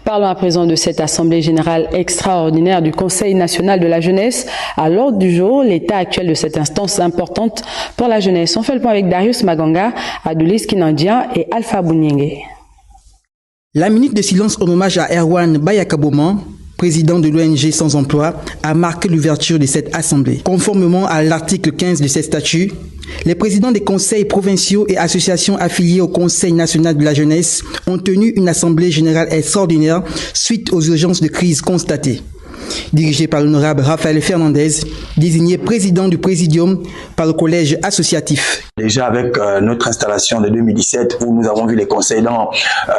Parlons à présent de cette Assemblée générale extraordinaire du Conseil national de la jeunesse. À l'ordre du jour, l'état actuel de cette instance importante pour la jeunesse. On fait le point avec Darius Maganga, Adulis Kinandia et Alpha Bounienge. La minute de silence en hommage à Erwan Bayakaboman, président de l'ONG Sans Emploi, a marqué l'ouverture de cette assemblée. Conformément à l'article 15 de ces statuts, les présidents des conseils provinciaux et associations affiliées au Conseil national de la jeunesse ont tenu une assemblée générale extraordinaire suite aux urgences de crise constatées. Dirigé par l'honorable Raphaël Fernandez, désigné président du présidium par le collège associatif. Déjà avec notre installation de 2017 où nous avons vu les conseils dans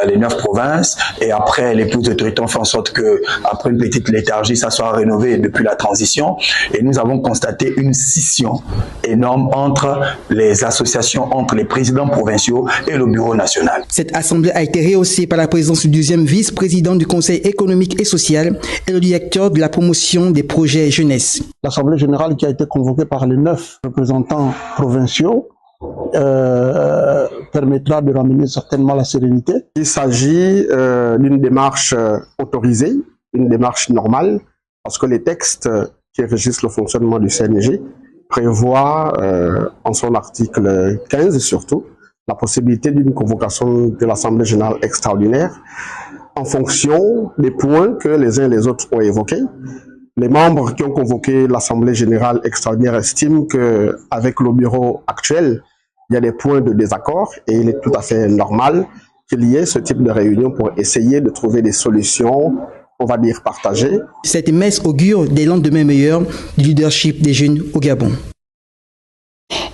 les 9 provinces et après l'épouse de Triton fait en sorte que après une petite léthargie ça soit rénové depuis la transition et nous avons constaté une scission énorme entre les associations, entre les présidents provinciaux et le bureau national. Cette assemblée a été rehaussée par la présence du deuxième vice-président du Conseil économique et social et le directeur de la promotion des projets jeunesse. L'assemblée générale qui a été convoquée par les 9 représentants provinciaux permettra de ramener certainement la sérénité. Il s'agit d'une démarche autorisée, une démarche normale, parce que les textes qui régissent le fonctionnement du CNG prévoient en son article 15 surtout la possibilité d'une convocation de l'Assemblée générale extraordinaire en fonction des points que les uns et les autres ont évoqués. Les membres qui ont convoqué l'Assemblée générale extraordinaire estiment qu'avec le bureau actuel, il y a des points de désaccord et il est tout à fait normal qu'il y ait ce type de réunion pour essayer de trouver des solutions, on va dire, partagées. Cette messe augure des lendemains meilleurs du leadership des jeunes au Gabon.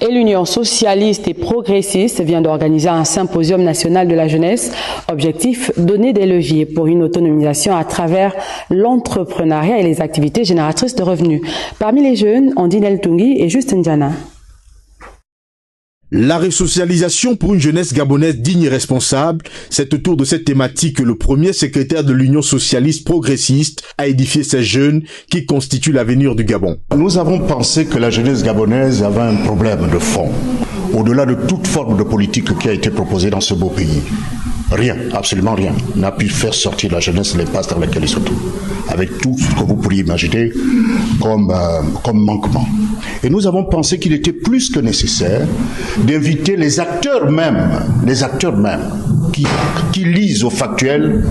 Et l'Union socialiste et progressiste vient d'organiser un symposium national de la jeunesse. Objectif, donner des leviers pour une autonomisation à travers l'entrepreneuriat et les activités génératrices de revenus. Parmi les jeunes, Andine El Tungi et Justin Diana. La resocialisation pour une jeunesse gabonaise digne et responsable, c'est autour de cette thématique que le premier secrétaire de l'Union socialiste progressiste a édifié ces jeunes qui constituent l'avenir du Gabon. Nous avons pensé que la jeunesse gabonaise avait un problème de fond, au-delà de toute forme de politique qui a été proposée dans ce beau pays. Rien, absolument rien, n'a pu faire sortir la jeunesse de l'impasse dans laquelle ils se trouvent, avec tout ce que vous pourriez imaginer comme manquement. Et nous avons pensé qu'il était plus que nécessaire d'inviter les acteurs mêmes qui lisent au factuel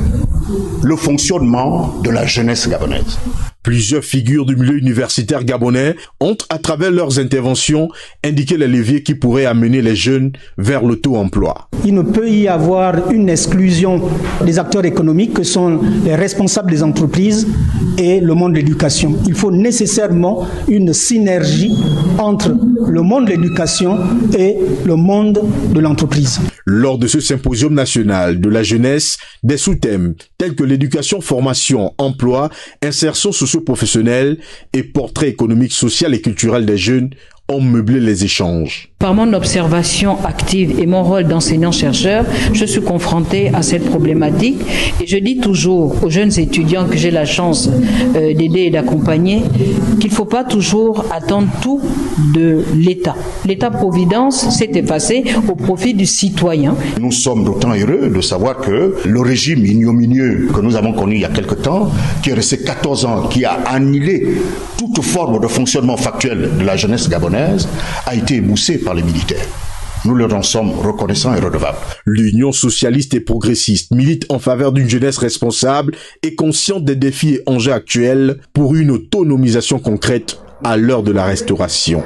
le fonctionnement de la jeunesse gabonaise. Plusieurs figures du milieu universitaire gabonais ont, à travers leurs interventions, indiqué les leviers qui pourraient amener les jeunes vers l'auto-emploi. Il ne peut y avoir une exclusion des acteurs économiques que sont les responsables des entreprises et le monde de l'éducation. Il faut nécessairement une synergie entre le monde de l'éducation et le monde de l'entreprise. Lors de ce symposium national de la jeunesse, des sous-thèmes tels que l'éducation, formation, emploi, insertion socio-professionnelle et portrait économique, social et culturel des jeunes ont meublé les échanges. Par mon observation active et mon rôle d'enseignant-chercheur, je suis confronté à cette problématique et je dis toujours aux jeunes étudiants que j'ai la chance d'aider et d'accompagner qu'il ne faut pas toujours attendre tout de l'État. L'État-providence s'est effacé au profit du citoyen. Nous sommes d'autant heureux de savoir que le régime ignominieux que nous avons connu il y a quelque temps, qui est resté 14 ans, qui a annihilé toute forme de fonctionnement factuel de la jeunesse gabonaise, a été émoussé par les militaires. Nous leur en sommes reconnaissants et redevables. L'Union socialiste et progressiste milite en faveur d'une jeunesse responsable et consciente des défis et enjeux actuels pour une autonomisation concrète à l'heure de la restauration.